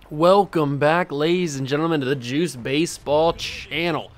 Welcome back, ladies and gentlemen, to the Juice Baseball channel.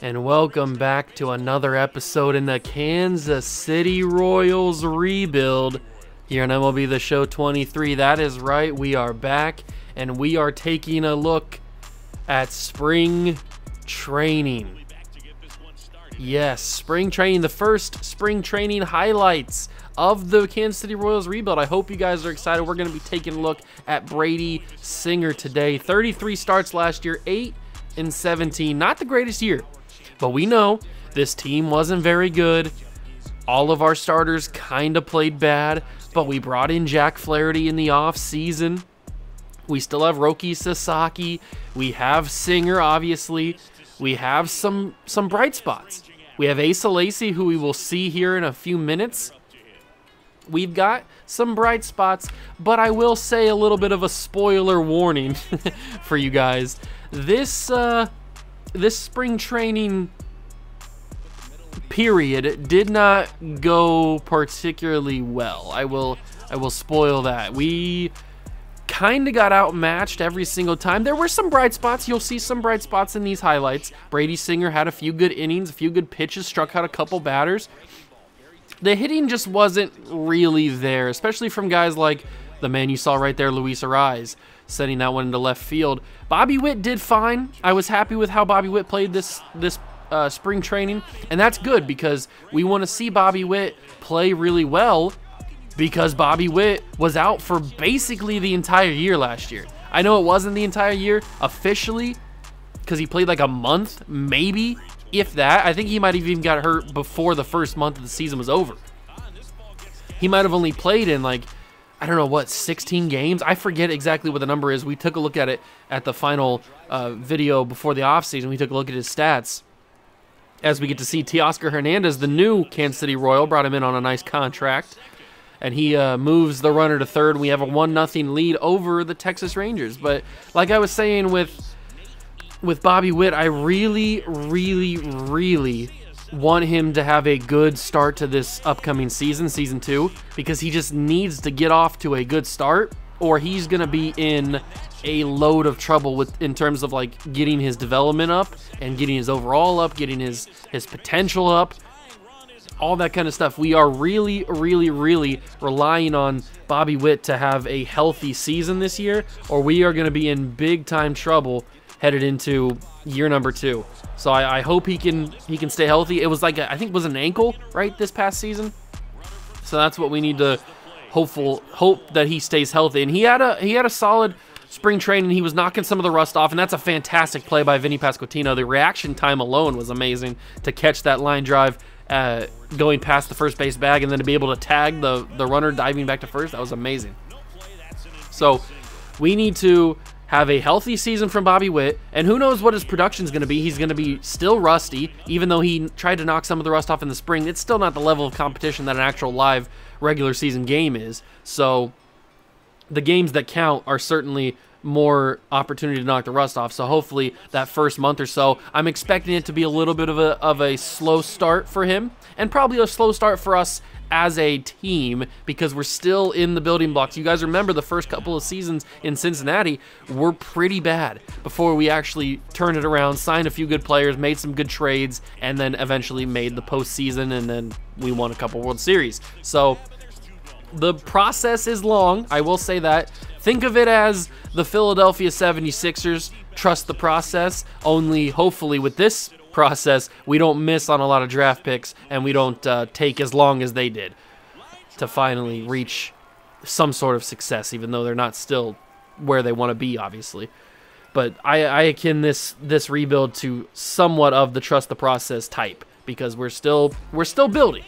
And welcome back to another episode in the Kansas City Royals rebuild here on MLB The Show 23. That is right, we are back, and we are taking a look at spring training. Yes, spring training, the first spring training highlights of the Kansas City Royals rebuild. I hope you guys are excited. We're going to be taking a look at Brady Singer today. 33 starts last year, 8-17. Not the greatest year, but we know this team wasn't very good. All of our starters kind of played bad, but we brought in Jack Flaherty in the offseason. We still have Roki Sasaki. We have Singer, obviously. We have some bright spots. We have Asa Lacy, who we will see here in a few minutes. We've got some bright spots, but I will say a little bit of a spoiler warning for you guys. This spring training period did not go particularly well. I will spoil that. We kind of got outmatched every single time. There were some bright spots. You'll see some bright spots in these highlights. Brady Singer had a few good innings, a few good pitches, struck out a couple batters. The hitting just wasn't really there, especially from guys like the man you saw right there, Luis Ariz, sending that one into left field. Bobby Witt did fine. I was happy with how Bobby Witt played this spring training, and that's good because we want to see Bobby Witt play really well because Bobby Witt was out for basically the entire year last year. I know it wasn't the entire year officially because he played like a month, maybe, if that. I think he might have even got hurt before the first month of the season was over. He might have only played in like, I don't know what, 16 games? I forget exactly what the number is. We took a look at it at the final video before the offseason. We took a look at his stats. As we get to see Teoscar Hernandez, the new Kansas City Royal, brought him in on a nice contract. And he moves the runner to third. We have a 1-0 lead over the Texas Rangers. But like I was saying with Bobby Witt, I really want him to have a good start to this upcoming season, season 2, because he just needs to get off to a good start, or he's going to be in a load of trouble in terms of like getting his development up and getting his overall up, getting his potential up, all that kind of stuff. We are really relying on Bobby Witt to have a healthy season this year, or we are going to be in big time trouble headed into year number 2. So I hope he can stay healthy. It was like I think it was an ankle right this past season. So that's what we need to hope that he stays healthy. And he had a solid spring training. He was knocking some of the rust off, and that's a fantastic play by Vinny Pasquantino. The reaction time alone was amazing to catch that line drive going past the first base bag and then to be able to tag the runner diving back to first. That was amazing. So we need to have a healthy season from Bobby Witt, and who knows what his production is going to be. He's going to be still rusty, even though he tried to knock some of the rust off in the spring. It's still not the level of competition that an actual live regular season game is. So the games that count are certainly more opportunity to knock the rust off. So hopefully that first month or so, I'm expecting it to be a little bit of a slow start for him, and probably a slow start for us as a team, because we're still in the building blocks. You guys remember the first couple of seasons in Cincinnati were pretty bad before we actually turned it around, signed a few good players, made some good trades, and then eventually made the postseason, and then we won a couple World Series. So the process is long, I will say that. Think of it as the Philadelphia 76ers. Trust the process, only hopefully with this process we don't miss on a lot of draft picks, and we don't take as long as they did to finally reach some sort of success, even though they're not still where they want to be, obviously. But I akin this rebuild to somewhat of the trust the process type, because we're still building.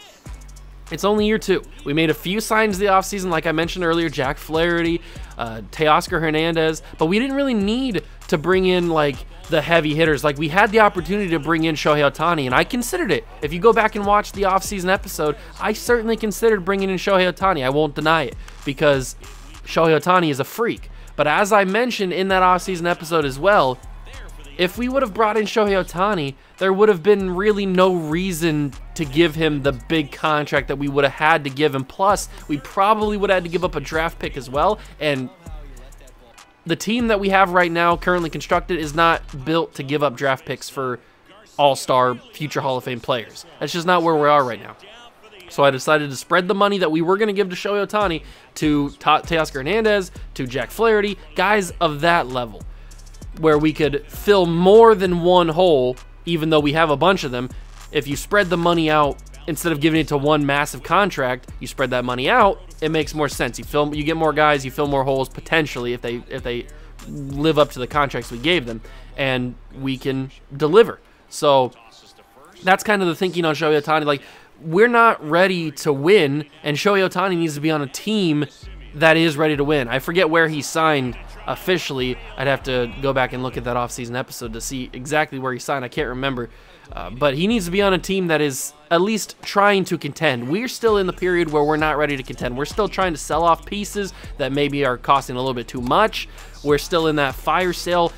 It's only year 2. We made a few signs the offseason, like I mentioned earlier, Jack Flaherty, Teoscar Hernandez, but we didn't really need to bring in like the heavy hitters. Like, we had the opportunity to bring in Shohei Ohtani, and I considered it. If you go back and watch the offseason episode, I certainly considered bringing in Shohei Ohtani. I won't deny it, because Shohei Ohtani is a freak. But as I mentioned in that offseason episode as well, if we would have brought in Shohei Ohtani, there would have been really no reason to give him the big contract that we would have had to give him. Plus, we probably would have had to give up a draft pick as well. And the team that we have right now, currently constructed, is not built to give up draft picks for all-star, future Hall of Fame players. That's just not where we are right now. So I decided to spread the money that we were going to give to Shohei Ohtani to Teoscar Hernandez, to Jack Flaherty, guys of that level, where we could fill more than one hole, even though we have a bunch of them. If you spread the money out, instead of giving it to one massive contract, you spread that money out, it makes more sense. You get more guys, you fill more holes potentially if they live up to the contracts we gave them, and we can deliver. So that's kind of the thinking on Shohei Ohtani. Like, we're not ready to win, and Shohei Ohtani needs to be on a team that is ready to win. I forget where he signed officially. I'd have to go back and look at that offseason episode to see exactly where he signed. I can't remember. But he needs to be on a team that is at least trying to contend. We're still in the period where we're not ready to contend. We're still trying to sell off pieces that maybe are costing a little bit too much. We're still in that fire sale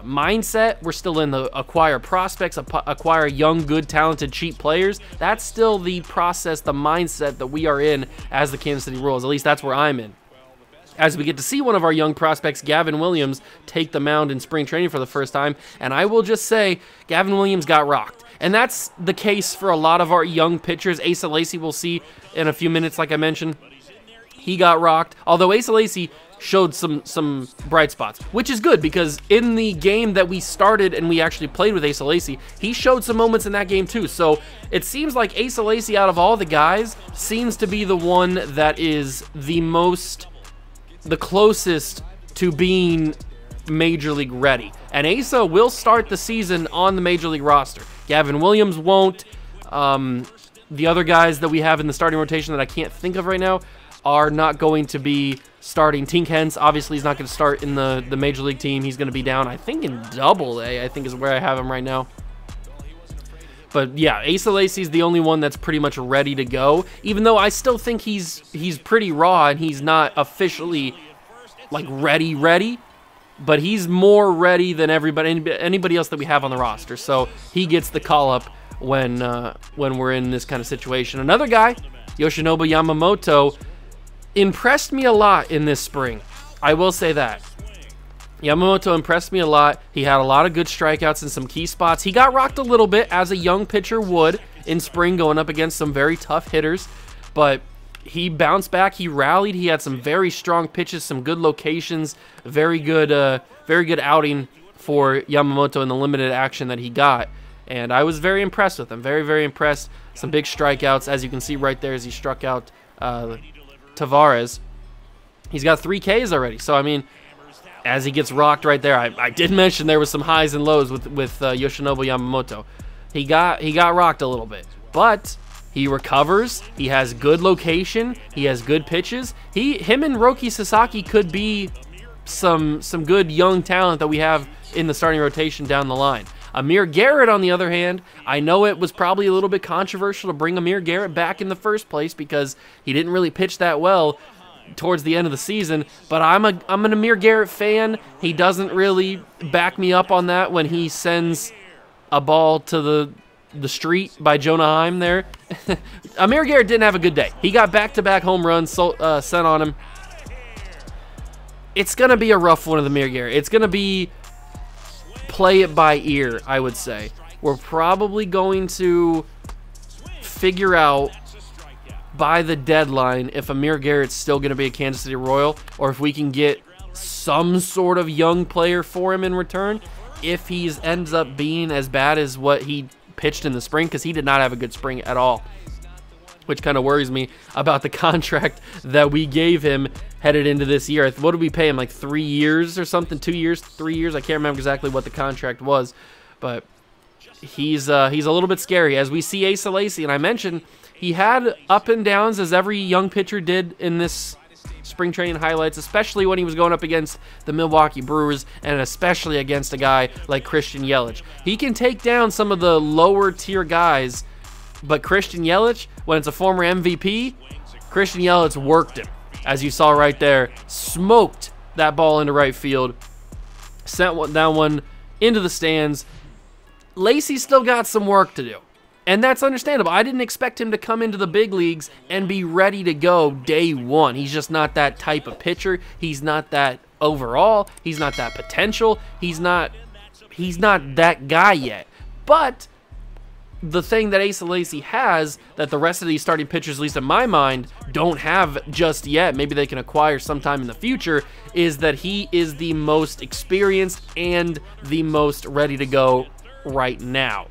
mindset. We're still in the acquire prospects, acquire young, good, talented, cheap players. That's still the process, the mindset that we are in as the Kansas City Royals. At least that's where I'm in. As we get to see one of our young prospects, Gavin Williams, take the mound in spring training for the first time. And I will just say, Gavin Williams got rocked. And that's the case for a lot of our young pitchers. Asa Lacy, we'll see in a few minutes, like I mentioned. He got rocked. Although Asa Lacy showed some bright spots, which is good, because in the game that we started and we actually played with Asa Lacy, he showed some moments in that game too. So it seems like Asa Lacy, out of all the guys, seems to be the one that is the closest to being Major League ready. And Asa will start the season on the Major League roster. Gavin Williams won't. The other guys that we have in the starting rotation that I can't think of right now are not going to be starting. Tink Hence, obviously, is not going to start in the Major League team. He's going to be down, I think, in Double-A, I think is where I have him right now. But yeah, Asa Lacy's the only one that's pretty much ready to go, even though I still think he's pretty raw and he's not officially like ready, but he's more ready than anybody else that we have on the roster. So he gets the call up when we're in this kind of situation. Another guy, Yoshinobu Yamamoto, impressed me a lot in this spring. I will say that. Yamamoto impressed me a lot. He had a lot of good strikeouts in some key spots. He got rocked a little bit, as a young pitcher would in spring, going up against some very tough hitters, but he bounced back. He rallied. He had some very strong pitches, some good locations, very good outing for Yamamoto in the limited action that he got, and I was very impressed with him. Very, very impressed. Some big strikeouts, as you can see right there, as he struck out Tavares. He's got 3 Ks already, so I mean, as he gets rocked right there, I did mention there was some highs and lows with Yoshinobu Yamamoto. He got rocked a little bit, but he recovers. He has good location. He has good pitches. Him and Roki Sasaki could be some good young talent that we have in the starting rotation down the line. Amir Garrett, on the other hand, I know it was probably a little bit controversial to bring Amir Garrett back in the first place because he didn't really pitch that well towards the end of the season, but I'm an Amir Garrett fan. He doesn't really back me up on that when he sends a ball to the street by Jonah Heim there. Amir Garrett didn't have a good day. He got back-to-back home runs sent on him. It's going to be a rough one with Amir Garrett. It's going to be play it by ear, I would say. We're probably going to figure out by the deadline if Amir Garrett's still going to be a Kansas City Royal, or if we can get some sort of young player for him in return if he ends up being as bad as what he pitched in the spring, because he did not have a good spring at all, which kind of worries me about the contract that we gave him headed into this year. What did we pay him, like 3 years or something? 2 years, 3 years? I can't remember exactly what the contract was, but he's a little bit scary. As we see Asa Lacy, and I mentioned he had up and downs, as every young pitcher did in this spring training highlights, especially when he was going up against the Milwaukee Brewers and especially against a guy like Christian Yelich. He can take down some of the lower tier guys, but Christian Yelich, when it's a former MVP, Christian Yelich worked him. As you saw right there, smoked that ball into right field, sent down one into the stands. Lacy still got some work to do, and that's understandable. I didn't expect him to come into the big leagues and be ready to go day one. He's just not that type of pitcher. He's not that overall. He's not that potential. He's not that guy yet. But the thing that Asa Lacy has that the rest of these starting pitchers, at least in my mind, don't have just yet, maybe they can acquire sometime in the future, is that he is the most experienced and the most ready to go right now.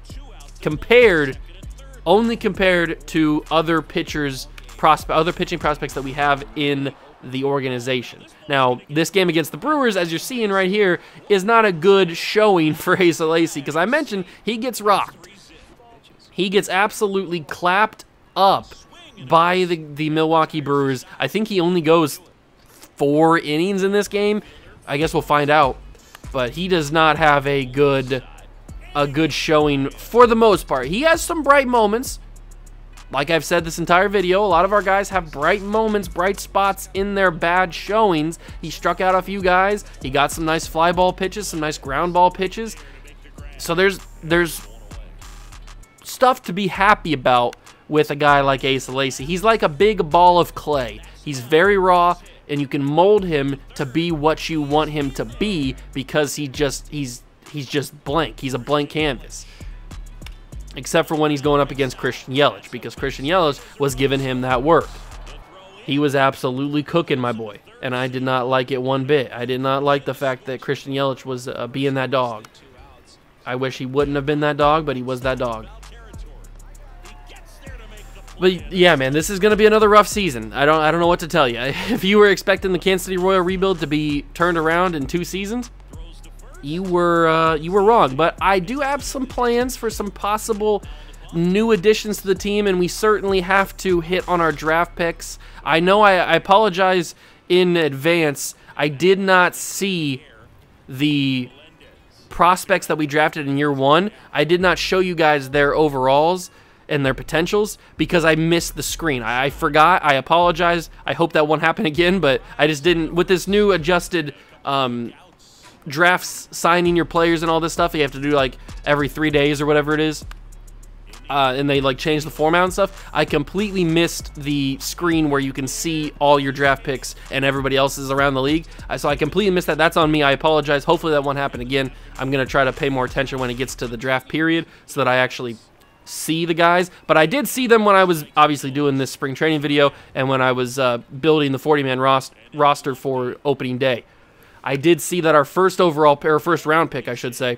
Only compared to other pitchers, other pitching prospects that we have in the organization. Now, this game against the Brewers, as you're seeing right here, is not a good showing for Asa Lacy, because I mentioned he gets rocked. He gets absolutely clapped up by the Milwaukee Brewers. I think he only goes 4 innings in this game. I guess we'll find out. But he does not have a good showing for the most part. He has some bright moments. Like I've said this entire video, a lot of our guys have bright moments, bright spots in their bad showings. He struck out a few guys. He got some nice fly ball pitches, some nice ground ball pitches. So there's stuff to be happy about with a guy like Asa Lacy. He's like a big ball of clay. He's very raw, and you can mold him to be what you want him to be because he's just blank. He's a blank canvas. Except for when he's going up against Christian Yelich, because Christian Yelich was giving him that work. He was absolutely cooking my boy, and I did not like it one bit. I did not like the fact that Christian Yelich was being that dog. I wish he wouldn't have been that dog, but he was that dog. But yeah, man, this is going to be another rough season. I don't know what to tell you. If you were expecting the Kansas City Royal rebuild to be turned around in 2 seasons, you were wrong. But I do have some plans for some possible new additions to the team, and we certainly have to hit on our draft picks. I know I apologize in advance. I did not see the prospects that we drafted in year 1. I did not show you guys their overalls and their potentials because I missed the screen. I forgot. I apologize. I hope that won't happen again, but I just didn't. With this new adjusted drafts, signing your players and all this stuff, you have to do like every 3 days or whatever it is. And they like change the format and stuff. I completely missed the screen where you can see all your draft picks and everybody else's around the league. So I completely missed that. That's on me. I apologize. Hopefully that won't happen again. I'm going to try to pay more attention when it gets to the draft period so that I actually see the guys. But I did see them when I was obviously doing this spring training video and when I was building the 40-man roster for opening day. I did see that our first round pick, I should say,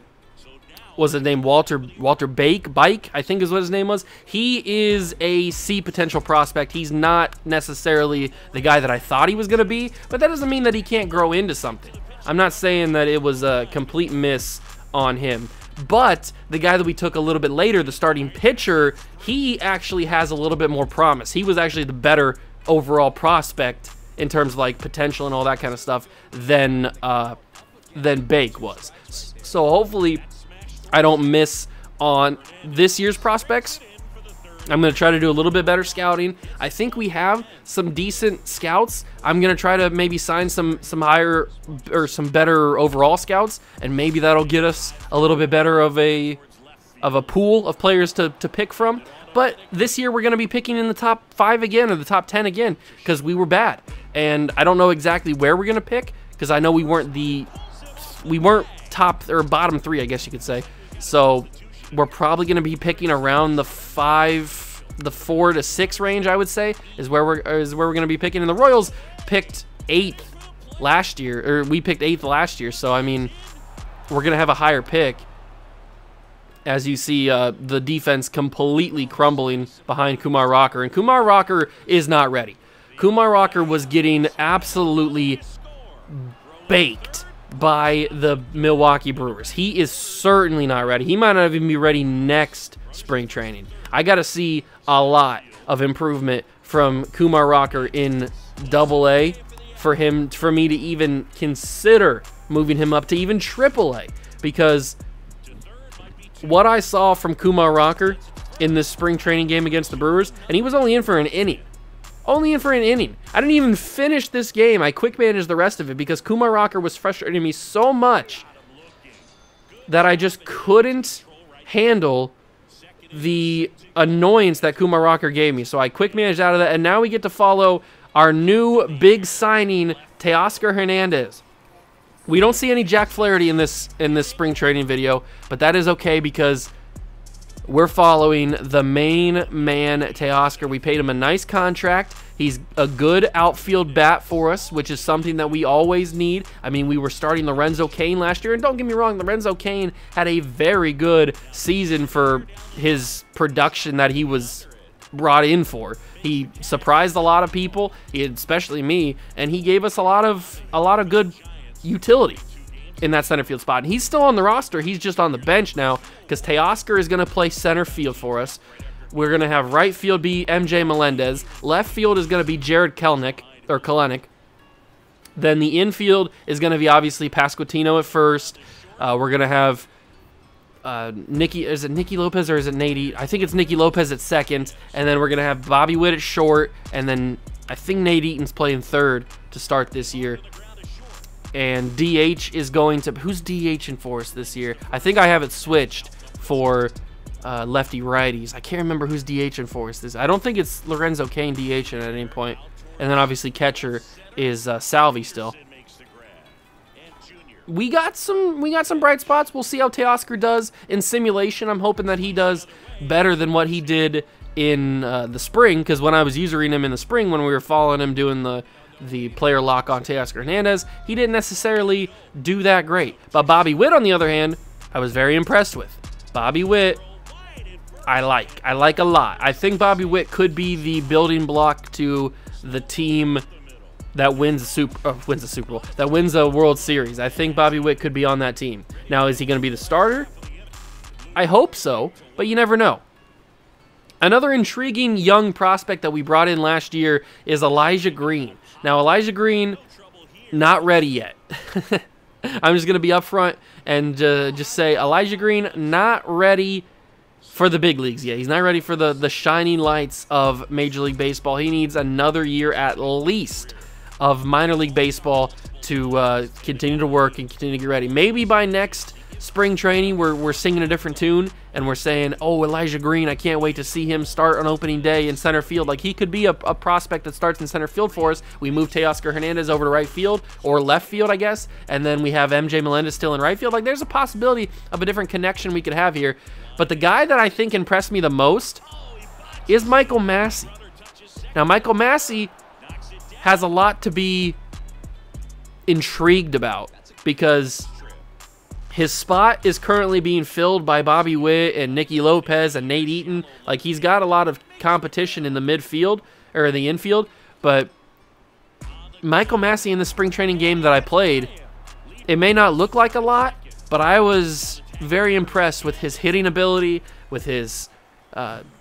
was the name Walter Bike, I think is what his name was. He is a C potential prospect. He's not necessarily the guy that I thought he was going to be, but that doesn't mean that he can't grow into something. I'm not saying that it was a complete miss on him. But the guy that we took a little bit later, the starting pitcher, he actually has a little bit more promise. He was actually the better overall prospect in terms of like potential and all that kind of stuff than Bake was. So hopefully I don't miss on this year's prospects. I'm going to try to do a little bit better scouting. I think we have some decent scouts. I'm going to try to maybe sign some higher or some better overall scouts, and maybe that'll get us a little bit better of a pool of players to pick from. But this year we're going to be picking in the top 5 again or the top 10 again because we were bad. And I don't know exactly where we're going to pick because I know we weren't top or bottom 3, I guess you could say. So we're probably going to be picking around the 4 to 6 range, I would say, is where we're going to be picking. And the Royals picked 8th last year, or we picked 8th last year. So I mean, we're going to have a higher pick. As you see, the defense completely crumbling behind Kumar Rocker, and Kumar Rocker is not ready. Kumar Rocker was getting absolutely baked by the Milwaukee Brewers. He is certainly not ready. He might not even be ready next spring training. I got to see a lot of improvement from Kumar Rocker in Double-A for me to even consider moving him up to even Triple-A, because what I saw from Kumar Rocker in this spring training game against the Brewers, and he was only in for an inning. Only in for an inning. I didn't even finish this game. I quick managed the rest of it because Kumar Rocker was frustrating me so much that I just couldn't handle the annoyance that Kumar Rocker gave me. So I quick managed out of that, and now we get to follow our new big signing, Teoscar Hernandez. We don't see any Jack Flaherty in this spring training video, but that is okay because we're following the main man, Teoscar. We paid him a nice contract. He's a good outfield bat for us, which is something that we always need. I mean, we were starting Lorenzo Cain last year, and don't get me wrong, Lorenzo Cain had a very good season for his production that he was brought in for. He surprised a lot of people, especially me, and he gave us a lot of good utility in that center field spot. And he's still on the roster. He's just on the bench now because Teoscar is going to play center field for us. We're going to have right field be MJ Melendez. Left field is going to be Jared Kelenic. Then the infield is going to be obviously Pasquantino at first. We're going to have is it Nicky Lopez or is it Nate? I think it's Nicky Lopez at second. And then we're going to have Bobby Witt at short. And then I think Nate Eaton's playing third to start this year. And DH is going to... Who's DHing for us this year? I think I have it switched for lefty-righties. I can't remember who's DHing for us. I don't think it's Lorenzo Cain DHing at any point. And then obviously catcher is Salvi still. We got some bright spots. We'll see how Teoscar does in simulation. I'm hoping that he does better than what he did in the spring, because when I was using him in the spring, when we were following him doing the player lock on Teoscar Hernandez, he didn't necessarily do that great. But Bobby Witt, on the other hand, I was very impressed with. Bobby Witt, I like a lot. I think Bobby Witt could be the building block to the team that wins that wins a World Series. I think Bobby Witt could be on that team. Now, is he going to be the starter? I hope so, but you never know. Another intriguing young prospect that we brought in last year is Elijah Green. Now, Elijah Green, not ready yet. I'm just going to be upfront and just say Elijah Green, not ready for the big leagues yet. He's not ready for the shining lights of Major League Baseball. He needs another year at least of minor league baseball to continue to work and continue to get ready. Maybe by next spring training we're singing a different tune and we're saying, oh, Elijah Green, I can't wait to see him start on opening day in center field. Like, he could be a prospect that starts in center field for us. We move Teoscar Hernandez over to right field or left field, I guess, and then we have MJ Melendez still in right field. Like, there's a possibility of a different connection we could have here. But the guy that I think impressed me the most is Michael Massey. Now, Michael Massey has a lot to be intrigued about because his spot is currently being filled by Bobby Witt and Nicky Lopez and Nate Eaton. Like, he's got a lot of competition in the midfield or the infield. But Michael Massey in the spring training game that I played, it may not look like a lot, but I was very impressed with his hitting ability, with his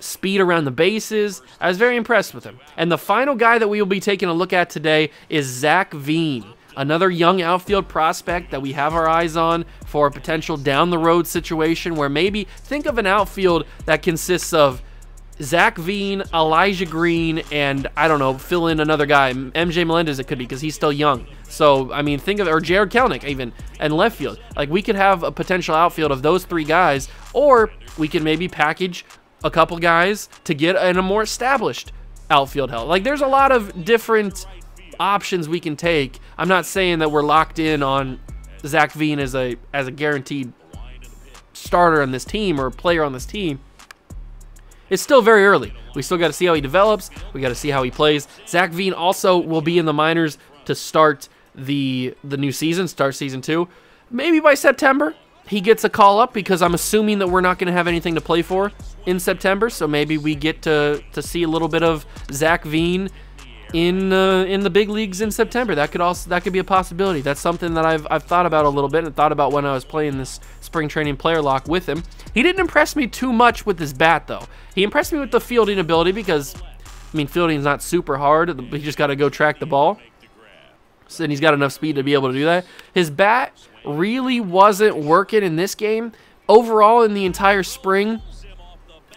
speed around the bases. I was very impressed with him. And the final guy that we will be taking a look at today is Zach Veen. Another young outfield prospect that we have our eyes on for a potential down-the-road situation where maybe think of an outfield that consists of Zach Veen, Elijah Green, and, I don't know, fill in another guy. MJ Melendez it could be because he's still young. So, I mean, think of, or Jared Kelenic even, and left field. Like, we could have a potential outfield of those three guys, or we could maybe package a couple guys to get in a more established outfield help. Like, there's a lot of different options we can take. I'm not saying that we're locked in on Zach Veen as a guaranteed starter on this team or a player on this team. It's still very early. We still got to see how he develops. We got to see how he plays. Zach Veen also will be in the minors to start the new season, start season 2. Maybe by September he gets a call up because I'm assuming that we're not going to have anything to play for in September. So maybe we get to see a little bit of Zach Veen in the big leagues in September. That could be a possibility. That's something that I've thought about a little bit and thought about when I was playing this spring training player lock with him. He didn't impress me too much with his bat though. He impressed me with the fielding ability because, I mean, fielding is not super hard. He just got to go track the ball. So, and he's got enough speed to be able to do that. His bat really wasn't working in this game. Overall, in the entire spring,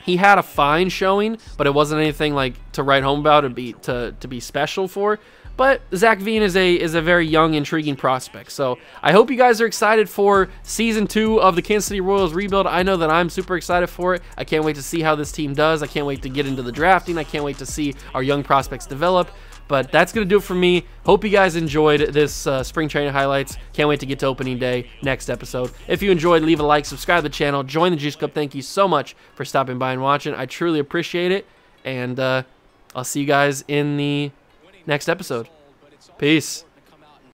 he had a fine showing, but it wasn't anything like to write home about and to be special for. But Zach Veen is a very young, intriguing prospect. So I hope you guys are excited for Season 2 of the Kansas City Royals rebuild. I know that I'm super excited for it. I can't wait to see how this team does. I can't wait to get into the drafting. I can't wait to see our young prospects develop. But that's going to do it for me. Hope you guys enjoyed this spring training highlights. Can't wait to get to opening day next episode. If you enjoyed, leave a like, subscribe to the channel, join the Juice Club. Thank you so much for stopping by and watching. I truly appreciate it. And I'll see you guys in the next episode. Peace.